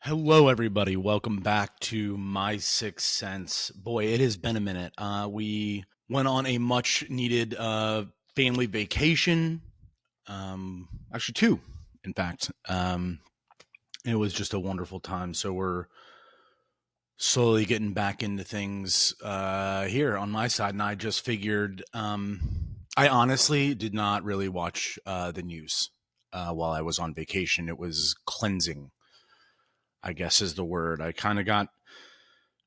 Hello, everybody. Welcome back to My Sixth Sense. Boy, it has been a minute. We went on a much needed family vacation. Actually, two, in fact. It was just a wonderful time. So we're slowly getting back into things here on my side. And I just figured I honestly did not really watch the news while I was on vacation. It was cleansing, I guess is the word. I kind of got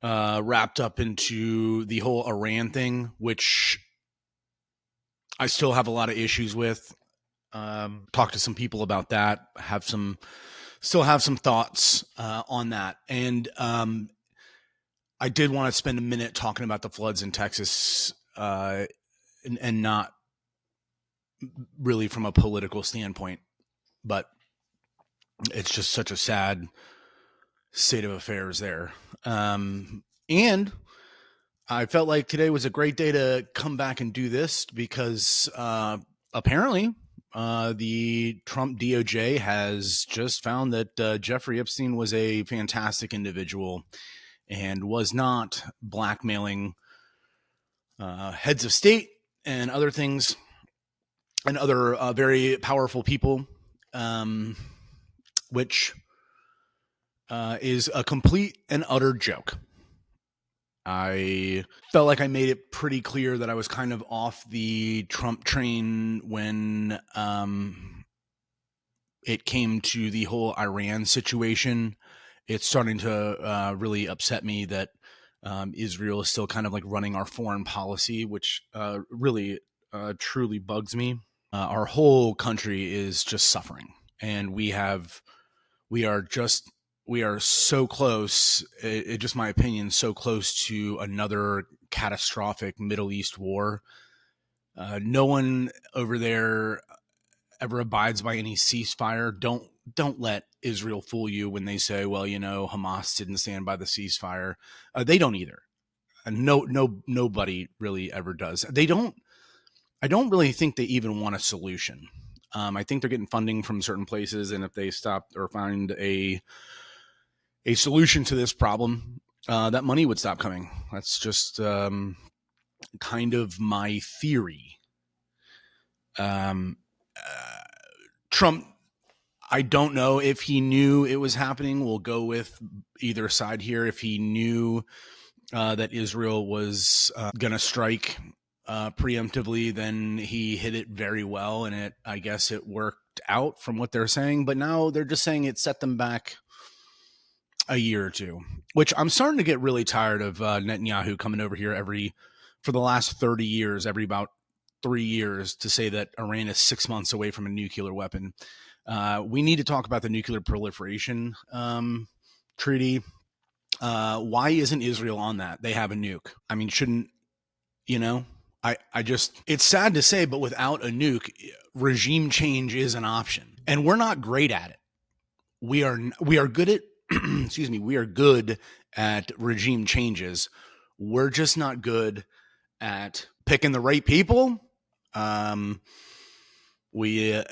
wrapped up into the whole Iran thing, which I still have a lot of issues with. Talk to some people about that. Still have some thoughts on that, and I did want to spend a minute talking about the floods in Texas, and not really from a political standpoint, but it's just such a sad state of affairs there. And I felt like today was a great day to come back and do this because apparently the Trump DOJ has just found that Jeffrey Epstein was a fantastic individual and was not blackmailing heads of state and other things and other very powerful people, which is a complete and utter joke. I felt like I made it pretty clear that I was kind of off the Trump train when it came to the whole Iran situation. It's starting to really upset me that Israel is still kind of like running our foreign policy, which really truly bugs me. Our whole country is just suffering, and we are so close, it just my opinion, so close to another catastrophic Middle East war. No one over there ever abides by any ceasefire. Don't let Israel fool you when they say, well, Hamas didn't stand by the ceasefire. They don't either. Nobody really ever does. I don't really think they even want a solution. I think they're getting funding from certain places, and if they stop or find a solution to this problem, that money would stop coming. That's just kind of my theory. Trump, I don't know if he knew it was happening. We'll go with either side here. If he knew that Israel was going to strike preemptively, then he hit it very well, and I guess it worked out from what they're saying. But now they're just saying it set them back a year or two, which I'm starting to get really tired of Netanyahu coming over here for the last 30 years, every about 3 years, to say that Iran is 6 months away from a nuclear weapon. We need to talk about the nuclear proliferation treaty. Why isn't Israel on that? They have a nuke. I mean, shouldn't, it's sad to say, but without a nuke, regime change is an option, and we're not great at it. We are good at excuse me, we are good at regime changes. We're just not good at picking the right people. We,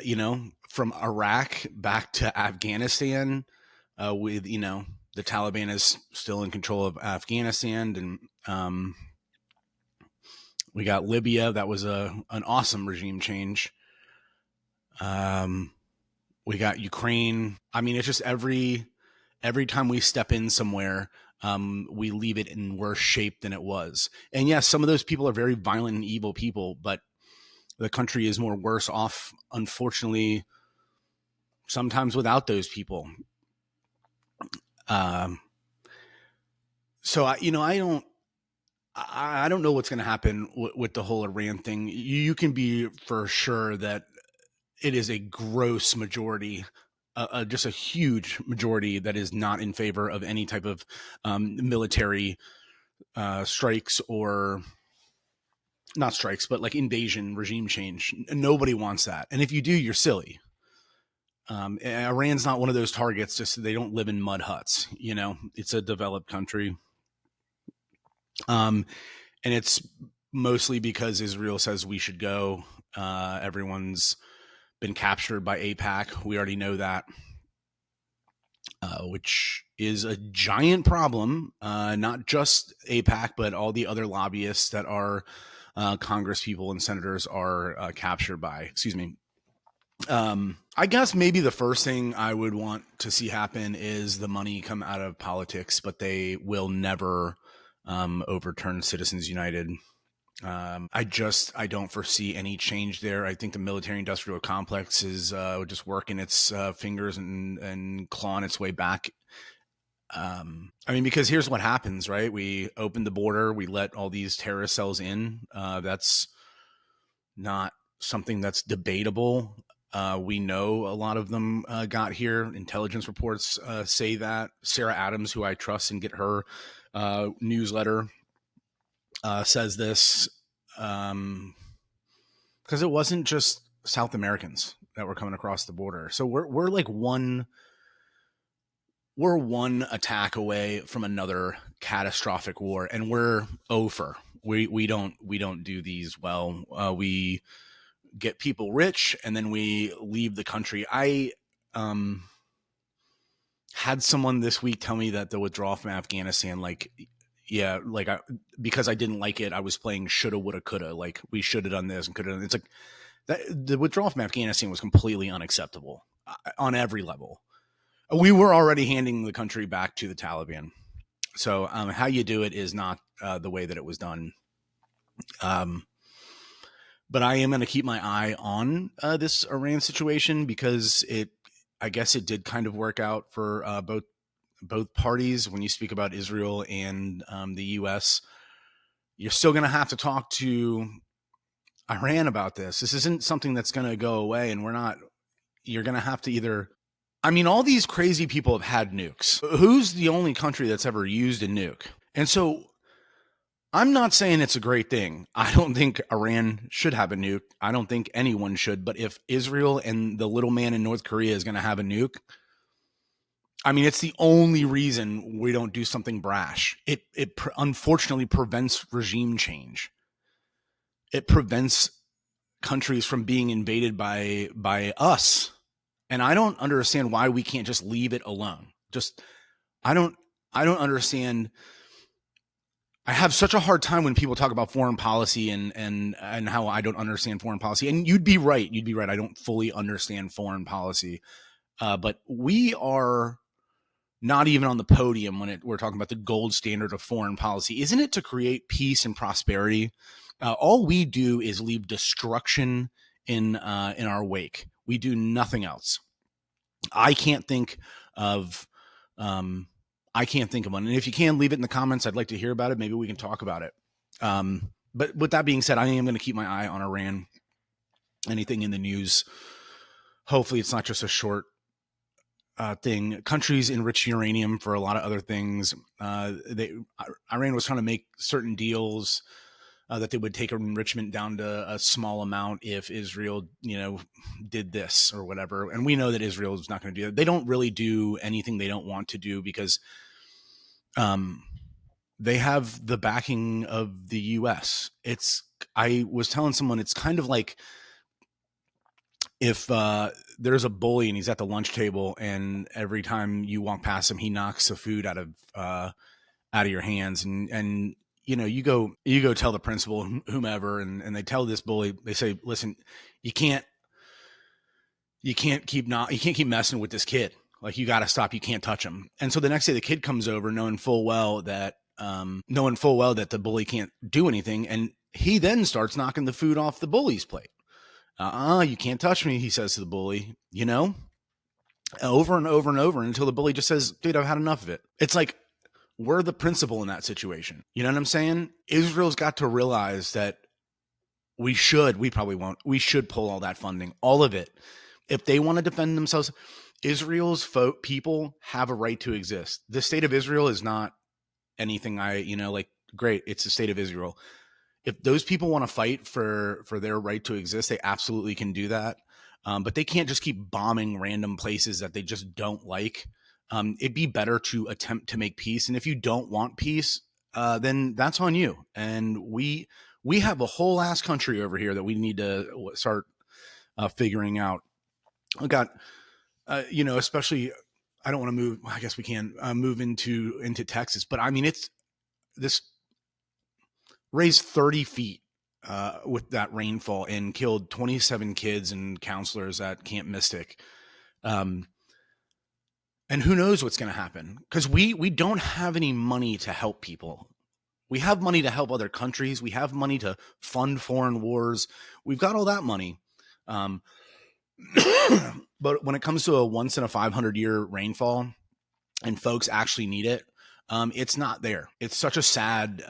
from Iraq back to Afghanistan, with, the Taliban is still in control of Afghanistan, and we got Libya. That was an awesome regime change. We got Ukraine. I mean, it's just every time we step in somewhere, we leave it in worse shape than it was. And yes, some of those people are very violent and evil people, but the country is more worse off, unfortunately, sometimes without those people. So I don't know what's going to happen with the whole Iran thing. You can be for sure that it is a gross majority, just a huge majority that is not in favor of any type of military strikes, or not strikes, but like invasion, regime change. Nobody wants that. And if you do, you're silly. Iran's not one of those targets. Just they don't live in mud huts. It's a developed country. And it's mostly because Israel says we should go. Everyone's been captured by AIPAC. We already know that. which is a giant problem, not just AIPAC, but all the other lobbyists that our Congress people and senators are captured by. Excuse me. I guess maybe the first thing I would want to see happen is the money come out of politics, but they will never overturn Citizens United. I don't foresee any change there. I think the military industrial complex is just working its fingers and clawing its way back. Because here's what happens, right? We open the border, we let all these terrorist cells in. That's not something that's debatable. We know a lot of them got here. Intelligence reports say that. Sarah Adams, who I trust and get her newsletter, says this, because it wasn't just South Americans that were coming across the border. So we're like one attack away from another catastrophic war, and we're over. We don't do these well. We get people rich and then we leave the country. I had someone this week tell me that the withdrawal from Afghanistan, because I didn't like it, I was playing shoulda, woulda, coulda. Like, we should have done this and could have. It's like that. The withdrawal from Afghanistan was completely unacceptable on every level. We were already handing the country back to the Taliban. So how you do it is not the way that it was done. But I am going to keep my eye on this Iran situation, because I guess it did kind of work out for both parties. When you speak about Israel and the U.S., you're still going to have to talk to Iran about this. This isn't something that's going to go away, and you're going to have to either. All these crazy people have had nukes. Who's the only country that's ever used a nuke? And so I'm not saying it's a great thing. I don't think Iran should have a nuke. I don't think anyone should. But if Israel and the little man in North Korea is going to have a nuke, it's the only reason we don't do something brash. It unfortunately prevents regime change. It prevents countries from being invaded by us. And I don't understand why we can't just leave it alone. I don't understand. I have such a hard time when people talk about foreign policy and how I don't understand foreign policy. And you'd be right. I don't fully understand foreign policy. But we are not even on the podium when we're talking about the gold standard of foreign policy. Isn't it to create peace and prosperity? All we do is leave destruction in our wake. We do nothing else. I can't think of one. And if you can, leave it in the comments. I'd like to hear about it. Maybe we can talk about it. But with that being said, I am going to keep my eye on Iran. Anything in the news, hopefully it's not just a short thing. Countries enrich uranium for a lot of other things. Iran was trying to make certain deals that they would take enrichment down to a small amount if Israel, did this or whatever. And we know that Israel is not going to do that. They don't really do anything they don't want to do, because they have the backing of the U.S. I was telling someone, it's kind of like if there's a bully and he's at the lunch table, and every time you walk past him, he knocks the food out of your hands, and you go tell the principal, whomever, and they tell this bully, they say, listen, you can't keep messing with this kid. Like, you got to stop. You can't touch him. And so the next day the kid comes over, knowing full well that the bully can't do anything. And he then starts knocking the food off the bully's plate. You can't touch me, he says to the bully, over and over and over, until the bully just says, dude, I've had enough of it. It's like, we're the principal in that situation. You know what I'm saying? Israel's got to realize that we should pull all that funding, all of it. If they want to defend themselves, Israel's people have a right to exist. The state of Israel is not anything great. It's the state of Israel. If those people want to fight for their right to exist, they absolutely can do that. But they can't just keep bombing random places that they just don't like. It'd be better to attempt to make peace. And if you don't want peace, then that's on you. And we have a whole ass country over here that we need to start figuring out. I got, especially I don't want to move. I guess we can move into Texas, but I mean, it's this raised 30 feet with that rainfall and killed 27 kids and counselors at Camp Mystic. And who knows what's going to happen, because we don't have any money to help people. We have money to help other countries. We have money to fund foreign wars. We've got all that money. But when it comes to a once in a 500-year rainfall and folks actually need it, it's not there. It's such a sad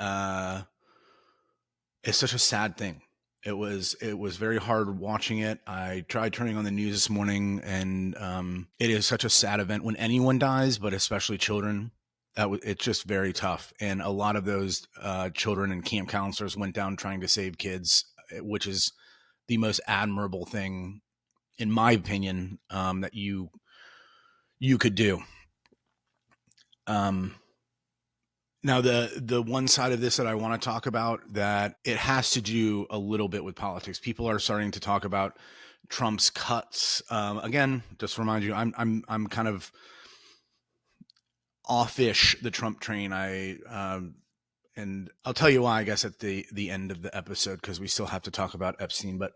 thing. It was very hard watching it. I tried turning on the news this morning, and it is such a sad event when anyone dies, but especially children. It's just very tough. And a lot of those children and camp counselors went down trying to save kids, which is the most admirable thing, in my opinion, that you could do. Now, the one side of this that I want to talk about, that it has to do a little bit with politics. People are starting to talk about Trump's cuts. Again, just to remind you, I'm kind of offish the Trump train. And I'll tell you why, I guess, at the end of the episode, because we still have to talk about Epstein. But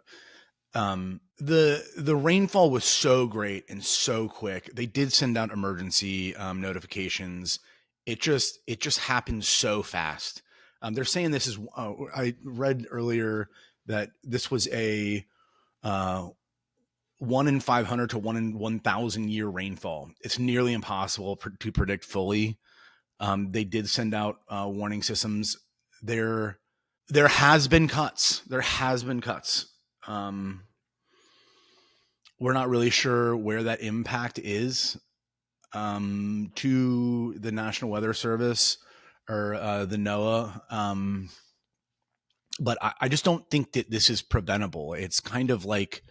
the rainfall was so great and so quick. They did send out emergency notifications. It just happened so fast. They're saying this is, I read earlier that this was a 1 in 500 to 1 in 1,000 year rainfall. It's nearly impossible to predict fully. They did send out warning systems. There has been cuts. We're not really sure where that impact is to the National Weather Service or the NOAA. But I just don't think that this is preventable. It's kind of like,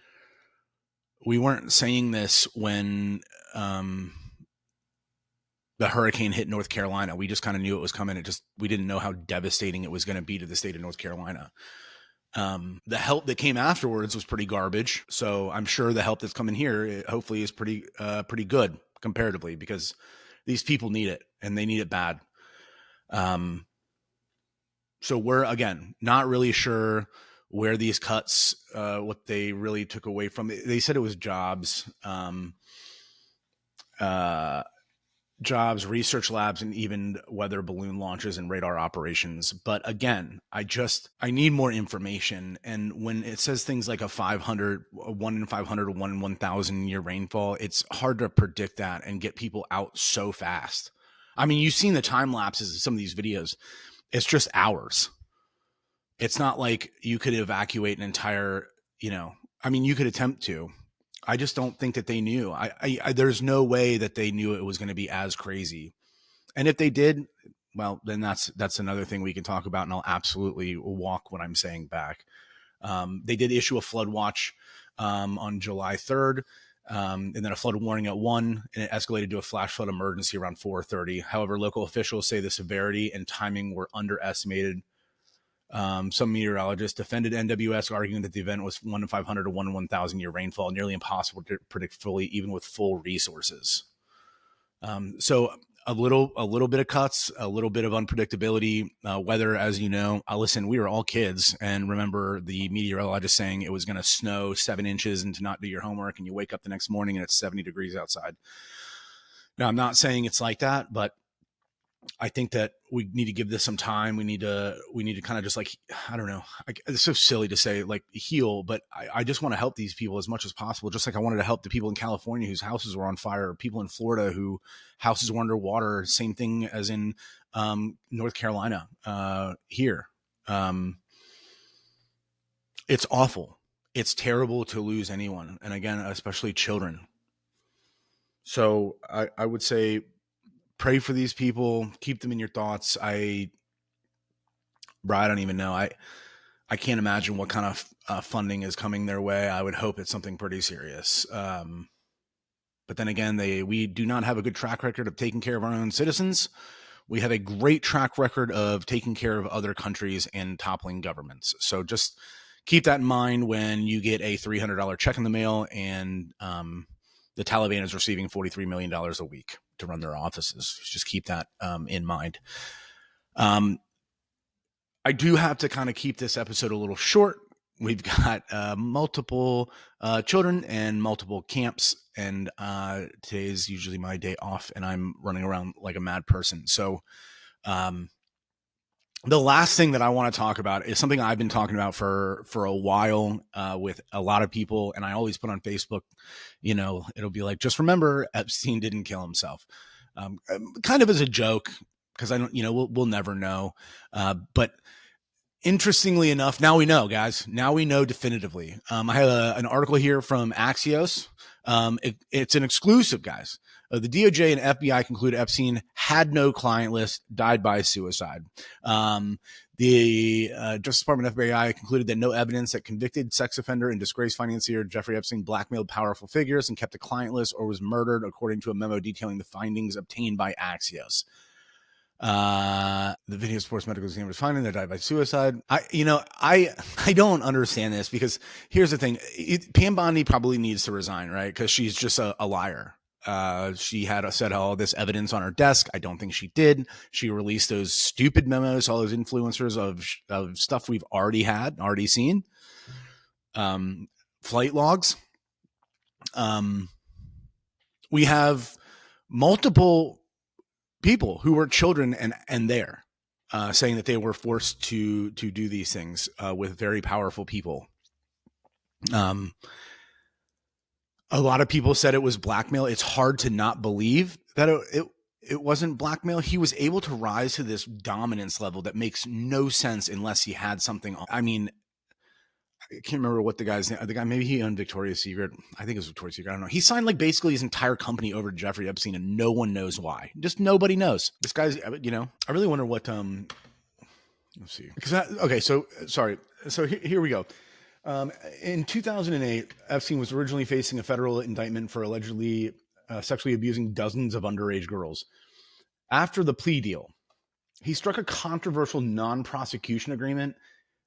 we weren't saying this when the hurricane hit North Carolina. We just kind of knew it was coming. We didn't know how devastating it was going to be to the state of North Carolina. The help that came afterwards was pretty garbage. So I'm sure the help that's coming here, hopefully, is pretty good comparatively, because these people need it, and they need it bad. So we're, again, not really sure where these cuts, what they really took away from it. They said it was jobs, research labs, and even weather balloon launches and radar operations. But again, I need more information. And when it says things like a 1 in 500 or 1 in 1,000 year rainfall, it's hard to predict that and get people out so fast. I mean, you've seen the time lapses of some of these videos. It's just hours. It's not like you could evacuate an entire, you could attempt to. I just don't think that they knew. There's no way that they knew it was going to be as crazy. And if they did, well, then that's another thing we can talk about, and I'll absolutely walk what I'm saying back. They did issue a flood watch on July 3rd, and then a flood warning at 1, and it escalated to a flash flood emergency around 4:30. However, local officials say the severity and timing were underestimated. Some meteorologists defended NWS, arguing that the event was 1 in 500 to 1 in 1,000 year rainfall, nearly impossible to predict fully, even with full resources. So a little bit of cuts, a little bit of unpredictability. Weather, as you know, listen, we were all kids, and remember the meteorologist saying it was going to snow 7 inches and to not do your homework, and you wake up the next morning and it's 70 degrees outside. Now, I'm not saying it's like that, but I think that we need to give this some time. We need to kind of just, like, I don't know. It's so silly to say, like, heal, but I just want to help these people as much as possible. Just like I wanted to help the people in California whose houses were on fire, or people in Florida who houses were underwater. Same thing as in North Carolina here. It's awful. It's terrible to lose anyone. And again, especially children. So I would say, pray for these people, keep them in your thoughts. I don't even know. I can't imagine what kind of funding is coming their way. I would hope it's something pretty serious. But then again, we do not have a good track record of taking care of our own citizens. We have a great track record of taking care of other countries and toppling governments. So just keep that in mind when you get a $300 check in the mail, and the Taliban is receiving $43 million a week to run their offices. Just keep that in mind. I do have to kind of keep this episode a little short. We've got multiple children and multiple camps, and today is usually my day off, and I'm running around like a mad person. So the last thing that I want to talk about is something I've been talking about for a while with a lot of people, and I always put on Facebook, it'll be like, just remember, Epstein didn't kill himself. Kind of as a joke, because I don't, we'll never know. But interestingly enough, now we know, guys. Now we know definitively. I have an article here from Axios. It's an exclusive, guys. The DOJ and FBI concluded Epstein had no client list, died by suicide. The Justice Department FBI concluded that no evidence that convicted sex offender and disgraced financier Jeffrey Epstein blackmailed powerful figures and kept a client list or was murdered, according to a memo detailing the findings obtained by Axios. The video sports medical examiner's finding they died by suicide. I don't understand this, because here's the thing. Pam Bondi probably needs to resign, right? Because she's just a liar. She had said all this evidence on her desk. I don't think she did. She released those stupid memos, all those influencers of stuff we've already seen. Flight logs. We have multiple people who were children and there saying that they were forced to do these things with very powerful people. A lot of people said it was blackmail. It's hard to not believe that it wasn't blackmail. He was able to rise to this dominance level that makes no sense unless he had something. I mean, I can't remember what the guy's name. The guy, maybe he owned Victoria's Secret. I think it was Victoria's Secret. I don't know. He signed like basically his entire company over to Jeffrey Epstein, and no one knows why. Just nobody knows. This guy's, I really wonder what. Let's see. So here we go. In 2008, Epstein was originally facing a federal indictment for allegedly sexually abusing dozens of underage girls. After the plea deal, he struck a controversial non-prosecution agreement,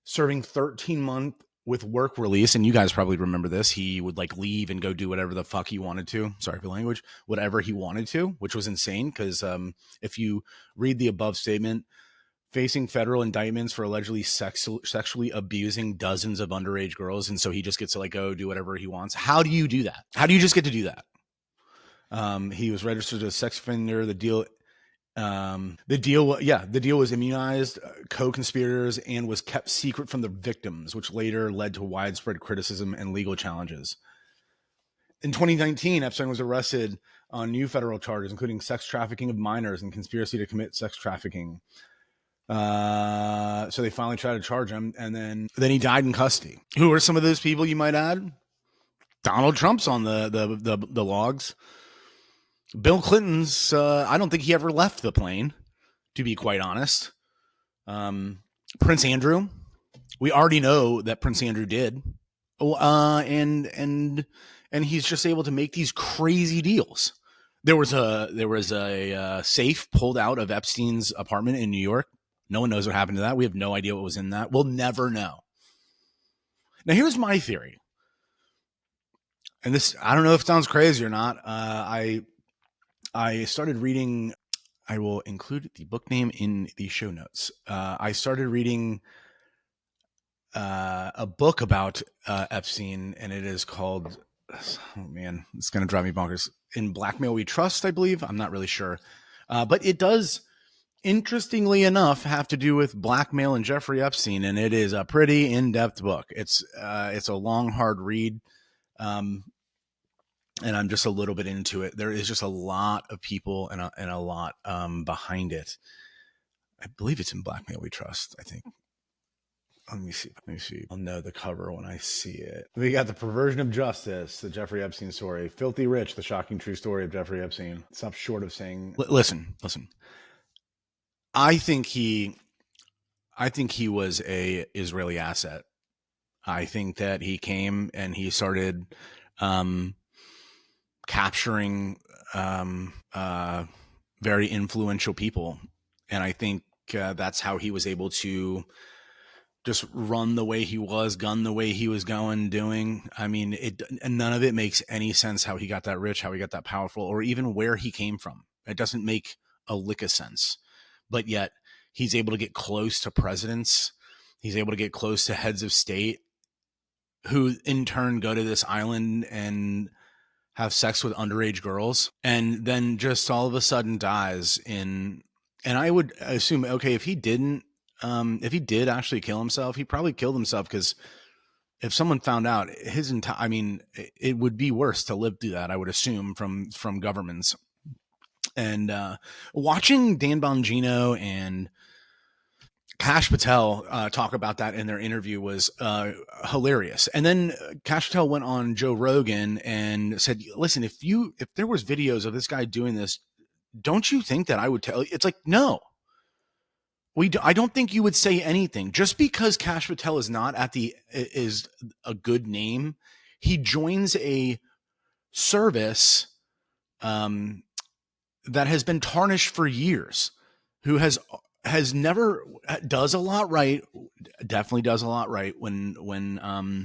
serving 13 months with work release. And you guys probably remember this. He would like leave and go do whatever the fuck he wanted to. Sorry for language. Whatever he wanted to, which was insane. Because if you read the above statement, facing federal indictments for allegedly sexually abusing dozens of underage girls. And so he just gets to like go do whatever he wants. How do you do that? How do you just get to do that? He was registered as a sex offender. The deal was immunized co-conspirators and was kept secret from the victims, which later led to widespread criticism and legal challenges. In 2019, Epstein was arrested on new federal charges, including sex trafficking of minors and conspiracy to commit sex trafficking. So they finally tried to charge him, and then he died in custody. Who are some of those people, you might add? Donald Trump's on the logs. Bill Clinton's, I don't think he ever left the plane, to be quite honest. Prince Andrew, we already know that Prince Andrew did. And he's just able to make these crazy deals. There was a safe pulled out of Epstein's apartment in New York. No one knows what happened to that. We have no idea what was in that. We'll never know. Now, here's my theory. And this, I don't know if it sounds crazy or not. I started reading, I will include the book name in the show notes. I started reading a book about Epstein, and it is called, oh man, it's going to drive me bonkers. In Blackmail We Trust, I believe. I'm not really sure. But it does, interestingly enough, have to do with blackmail and Jeffrey Epstein, and it is a pretty in-depth book. It's a long, hard read. And I'm just a little bit into it. There is just a lot of people and a lot behind it. I believe it's in Blackmail We Trust, I think. Let me see. I'll know the cover when I see it. We got The Perversion of Justice, the Jeffrey Epstein story. Filthy Rich, the shocking true story of Jeffrey Epstein. Stop short of saying... Listen. I think he was a Israeli asset. I think that he came and he started... capturing very influential people. And I think that's how he was able to just run the way he was, gun the way he was doing. I mean, none of it makes any sense how he got that rich, how he got that powerful, or even where he came from. It doesn't make a lick of sense. But yet he's able to get close to presidents. He's able to get close to heads of state who in turn go to this island and have sex with underage girls, and then just all of a sudden dies in. And I would assume, okay, if he did actually kill himself, he probably killed himself because if someone found out his entire, I mean, it would be worse to live through that, I would assume, from governments. And watching Dan Bongino and Kash Patel talk about that in their interview was hilarious. And then Kash Patel went on Joe Rogan and said, "Listen, if there was videos of this guy doing this, don't you think that I would tell you?" It's like, no, I don't think you would say anything just because Kash Patel is a good name. He joins a service that has been tarnished for years, who has never does a lot right, definitely does a lot right when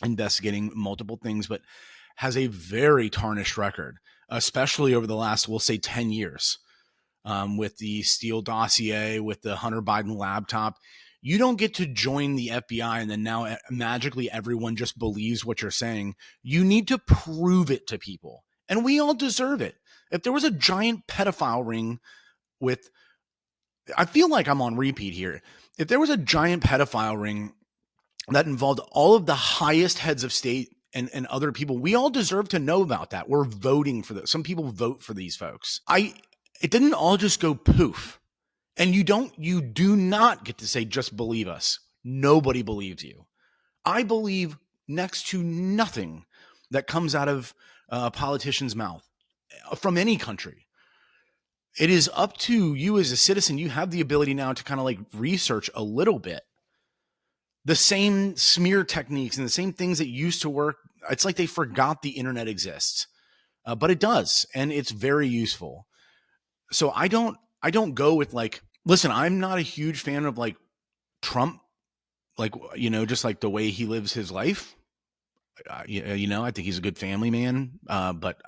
investigating multiple things, but has a very tarnished record, especially over the last, we'll say, 10 years. With the Steele dossier, with the Hunter Biden laptop. You don't get to join the FBI and then now magically everyone just believes what you're saying. You need to prove it to people. And we all deserve it. If there was a giant pedophile ring with, I feel like I'm on repeat here. If there was a giant pedophile ring that involved all of the highest heads of state and other people, we all deserve to know about that. We're voting for this. Some people vote for these folks. It didn't all just go poof. And you do not get to say, just believe us. Nobody believes you. I believe next to nothing that comes out of a politician's mouth from any country. It is up to you as a citizen. You have the ability now to kind of like research a little bit. The same smear techniques and the same things that used to work. It's like they forgot the internet exists, but it does. And it's very useful. So I don't go with like, listen, I'm not a huge fan of like Trump, like, just like the way he lives his life. I think he's a good family man, but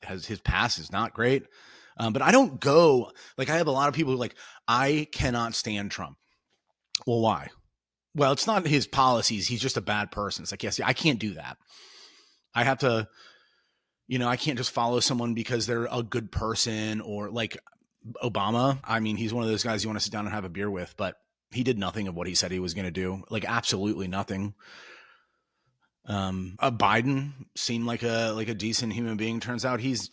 his past is not great. But I don't go, like, I have a lot of people who like, I cannot stand Trump. Well, why? Well, it's not his policies. He's just a bad person. It's like, yes, I can't do that. I have to, I can't just follow someone because they're a good person, or like Obama. I mean, he's one of those guys you want to sit down and have a beer with, but he did nothing of what he said he was going to do. Like absolutely nothing. Biden seemed like a decent human being. Turns out he's,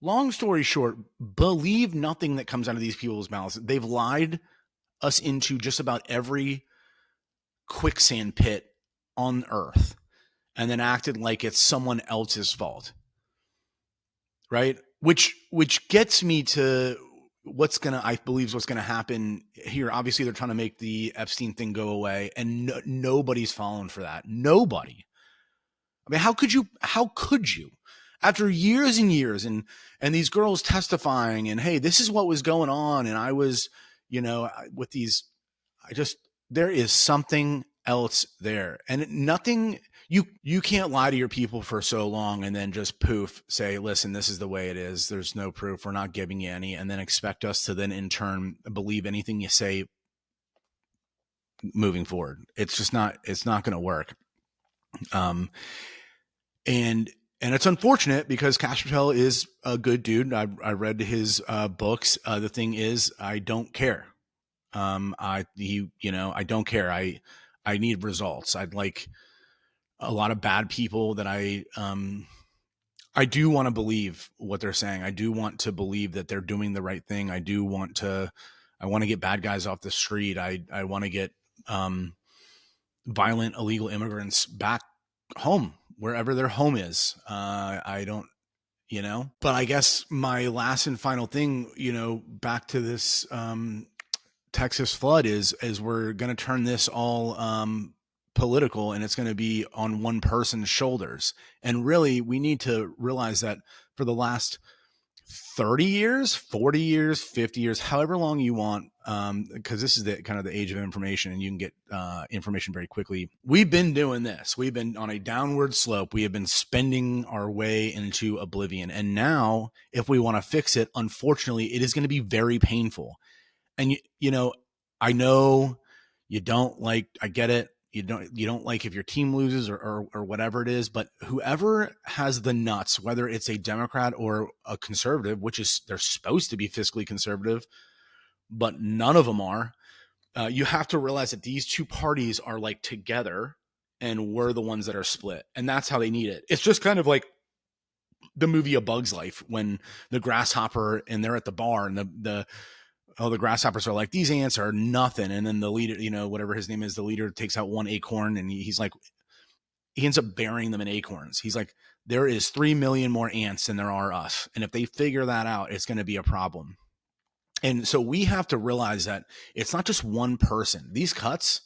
long story short, believe nothing that comes out of these people's mouths. They've lied us into just about every quicksand pit on earth and then acted like it's someone else's fault. Right? Which gets me to I believe what's going to happen here. Obviously, they're trying to make the Epstein thing go away, and nobody's falling for that. Nobody. I mean, how could you? After years and years, and these girls testifying, and hey, this is what was going on, and I was, with these, there is something else there, and nothing. You can't lie to your people for so long and then just poof say, listen, this is the way it is. There's no proof. We're not giving you any. And then expect us to then in turn believe anything you say moving forward. It's just not, it's not going to work. And it's unfortunate because Kash Patel is a good dude. I read his books. The thing is, I don't care. I don't care. I need results. I'd like a lot of bad people that I do want to believe what they're saying. I do want to believe that they're doing the right thing. I want to get bad guys off the street. I want to get violent illegal immigrants back home, wherever their home is. I don't, but I guess my last and final thing, back to this Texas flood is we're going to turn this all political, and it's going to be on one person's shoulders. And really, we need to realize that for the last 30 years, 40 years, 50 years, however long you want, because this is the kind of the age of information, and you can get information very quickly. We've been doing this. We've been on a downward slope. We have been spending our way into oblivion. And now, if we want to fix it, unfortunately, it is going to be very painful. And I know you don't like, I get it. You don't like if your team loses or whatever it is, but whoever has the nuts, whether it's a Democrat or a conservative, which is, they're supposed to be fiscally conservative, but none of them are. You have to realize that these two parties are like together, and we're the ones that are split, and that's how they need it. It's just kind of like the movie A Bug's Life, when the grasshopper, and they're at the bar, and the grasshoppers are like, these ants are nothing. And then the leader, whatever his name is, the leader takes out one acorn, and he's like, he ends up burying them in acorns. He's like, there is 3 million more ants than there are us. And if they figure that out, it's going to be a problem. And so we have to realize that it's not just one person. These cuts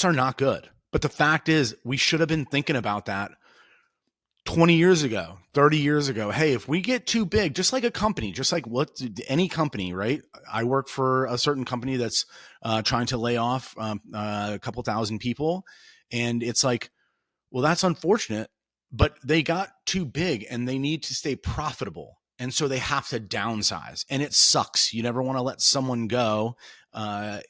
are not good. But the fact is, we should have been thinking about that 20 years ago, 30 years ago. Hey, if we get too big, just like a company, just like any company, right? I work for a certain company that's trying to lay off a couple thousand people. And it's like, well, that's unfortunate, but they got too big and they need to stay profitable. And so they have to downsize, and it sucks. You never want to let someone go. That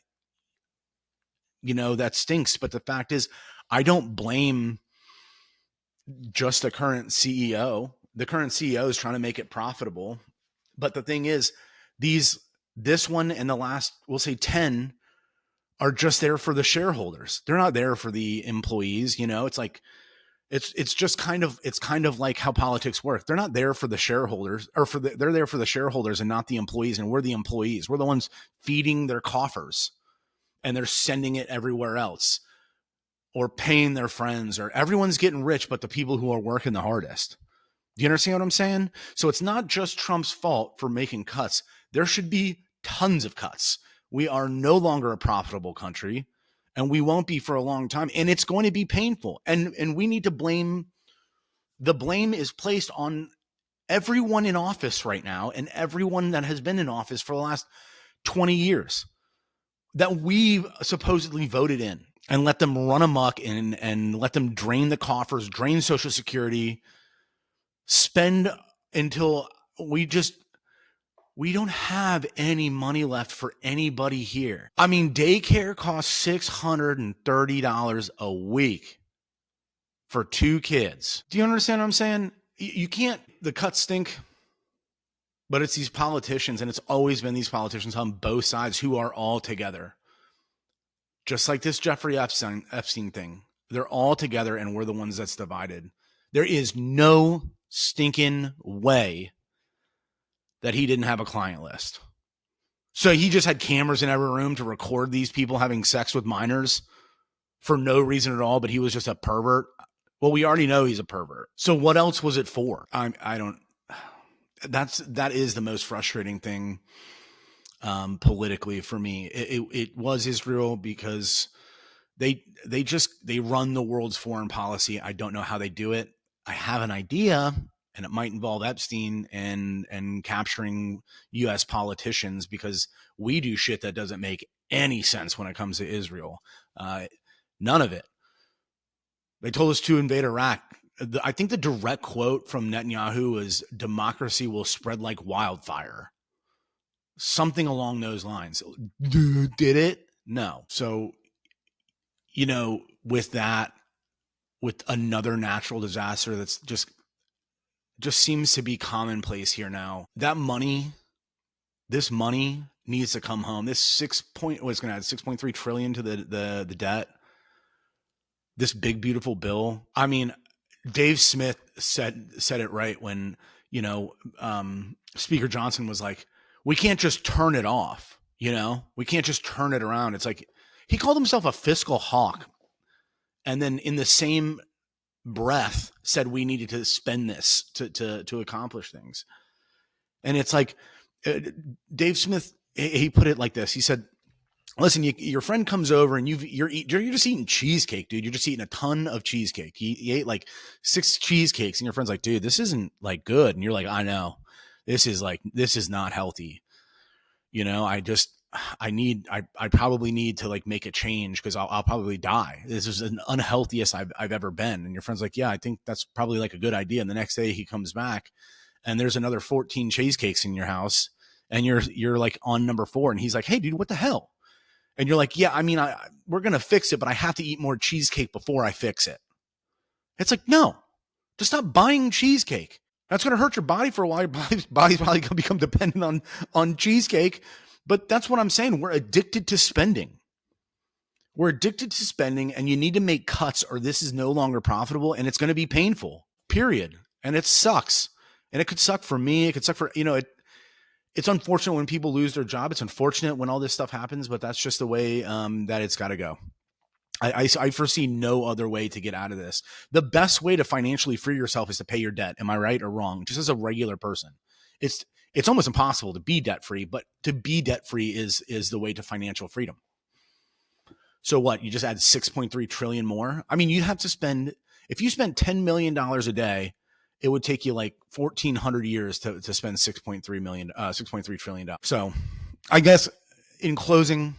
stinks. But the fact is, I don't blame just the current CEO. The current CEO is trying to make it profitable. But the thing is, this one and the last, we'll say 10, are just there for the shareholders. They're not there for the employees. It's like, it's just kind of like how politics work. They're not there for the shareholders, they're there for the shareholders and not the employees. And we're the employees. We're the ones feeding their coffers, and they're sending it everywhere else, or paying their friends, or everyone's getting rich, but the people who are working the hardest. Do you understand what I'm saying? So it's not just Trump's fault for making cuts. There should be tons of cuts. We are no longer a profitable country, and we won't be for a long time. And it's going to be painful. And we need to blame. The blame is placed on everyone in office right now, and everyone that has been in office for the last 20 years that we supposedly voted in, and let them run amok and let them drain the coffers, drain Social Security, spend until we don't have any money left for anybody here. I mean, daycare costs $630 a week for 2 kids. Do you understand what I'm saying? You can't, the cuts stink, but it's these politicians, and it's always been these politicians on both sides who are all together. Just like this Jeffrey Epstein thing. They're all together, and we're the ones that's divided. There is no stinking way that he didn't have a client list. So he just had cameras in every room to record these people having sex with minors for no reason at all, but he was just a pervert. Well, we already know he's a pervert. So what else was it for? That is the most frustrating thing politically for me. It was Israel, because they run the world's foreign policy. I don't know how they do it. I have an idea, and it might involve Epstein and capturing U.S. politicians, because we do shit that doesn't make any sense when it comes to Israel. None of it. They told us to invade Iraq. I think the direct quote from Netanyahu was, "Democracy will spread like wildfire." Something along those lines. Did it? No. So, with that, with another natural disaster that's just seems to be commonplace here now. This money needs to come home. This it's going to add $6.3 trillion to the debt. This big beautiful bill. I mean, Dave Smith said it right when Speaker Johnson was like, "We can't just turn it off. We can't just turn it around." It's like he called himself a fiscal hawk, and then in the same breath said we needed to spend this to accomplish things. And it's like Dave Smith, he put it like this. He said, "Listen, your friend comes over and you're just eating cheesecake, dude. You're just eating a ton of cheesecake. He ate like 6 cheesecakes, and your friend's like, dude, this isn't like good." And you're like, "I know, this is not healthy." I probably need to like make a change because I'll probably die. This is an unhealthiest I've ever been. And your friend's like, yeah, I think that's probably like a good idea. And the next day he comes back and there's another 14 cheesecakes in your house and you're like on number 4. And he's like, hey dude, what the hell? And you're like, yeah, I mean, we're going to fix it, but I have to eat more cheesecake before I fix it. It's like, no, just stop buying cheesecake. That's going to hurt your body for a while. Your body's probably going to become dependent on cheesecake. But that's what I'm saying. We're addicted to spending. We're addicted to spending, and you need to make cuts or this is no longer profitable, and it's going to be painful, period. And it sucks. And it could suck for me. It could suck for, it's unfortunate when people lose their job. It's unfortunate when all this stuff happens, but that's just the way that it's got to go. I foresee no other way to get out of this. The best way to financially free yourself is to pay your debt. Am I right or wrong? Just as a regular person, it's almost impossible to be debt free, but to be debt free is the way to financial freedom. So what? You just add 6.3 trillion more. I mean, you'd have to spend, if you spent $10 million a day, it would take you like 1,400 years to spend $6.3 trillion. So I guess in closing,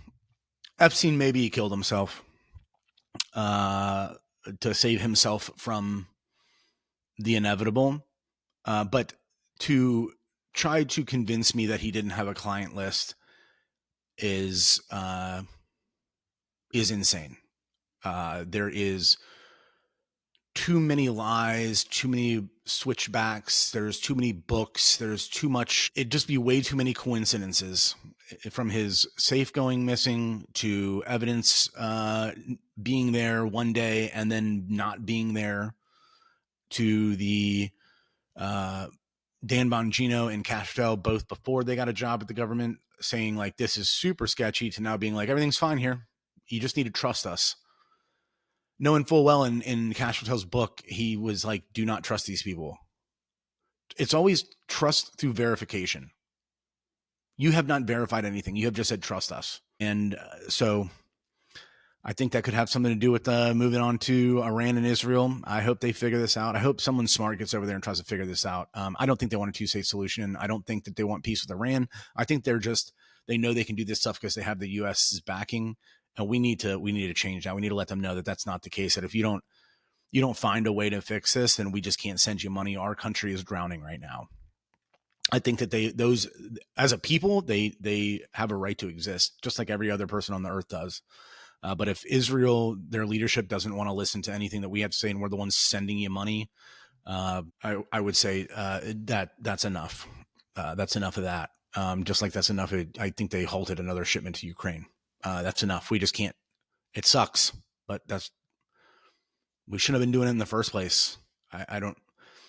Epstein maybe he killed himself to save himself from the inevitable. But to try to convince me that he didn't have a client list is insane. There is too many lies, too many switchbacks. There's too many books. There's too much. It'd just be way too many coincidences, from his safe going missing to evidence being there one day and then not being there, to the Dan Bongino and Castell, both before they got a job at the government, saying like, this is super sketchy, to now being like, everything's fine here. You just need to trust us. Knowing full well in Castell's book, he was like, do not trust these people. It's always trust through verification. You have not verified anything. You have just said, trust us. And so I think that could have something to do with moving on to Iran and Israel. I hope they figure this out. I hope someone smart gets over there and tries to figure this out. I don't think they want a two-state solution. I don't think that they want peace with Iran. I think they know they can do this stuff because they have the U.S.'s backing. And we need to change that. We need to let them know that that's not the case. That if you don't find a way to fix this, then we just can't send you money. Our country is drowning right now. I think that those as a people, they have a right to exist, just like every other person on the earth does. But if Israel, their leadership, doesn't want to listen to anything that we have to say, and we're the ones sending you money, I would say that's enough. That's enough of that. Just like that's enough. I think they halted another shipment to Ukraine. That's enough. We just can't. It sucks, but we shouldn't have been doing it in the first place. I don't.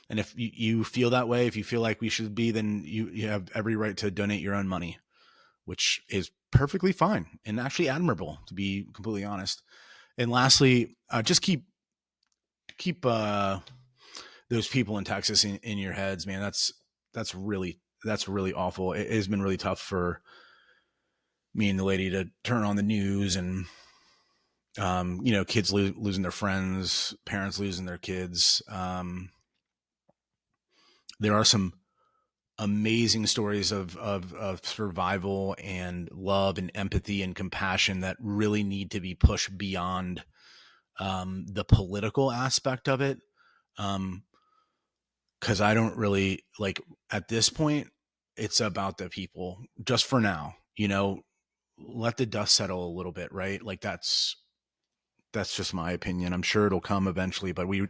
And if you feel that way, if you feel like we should be, then you have every right to donate your own money, which is perfectly fine and actually admirable, to be completely honest. And lastly, just keep those people in Texas in your heads, man. That's really awful. It has been really tough for me and the lady to turn on the news and, kids losing their friends, parents losing their kids. There are some amazing stories of survival and love and empathy and compassion that really need to be pushed beyond the political aspect of it. Cause I don't really like, at this point, it's about the people just for now, let the dust settle a little bit. Right. Like that's just my opinion. I'm sure it'll come eventually, but we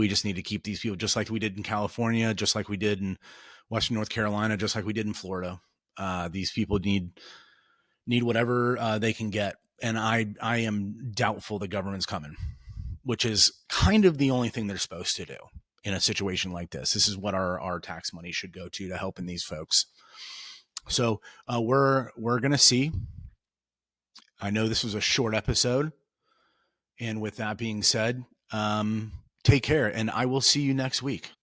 just need to keep these people, just like we did in California, just like we did in Western North Carolina, just like we did in Florida. These people need whatever they can get. And I am doubtful the government's coming, which is kind of the only thing they're supposed to do in a situation like this. This is what our tax money should go to helping these folks. So we're going to see. I know this was a short episode. And with that being said, take care, and I will see you next week.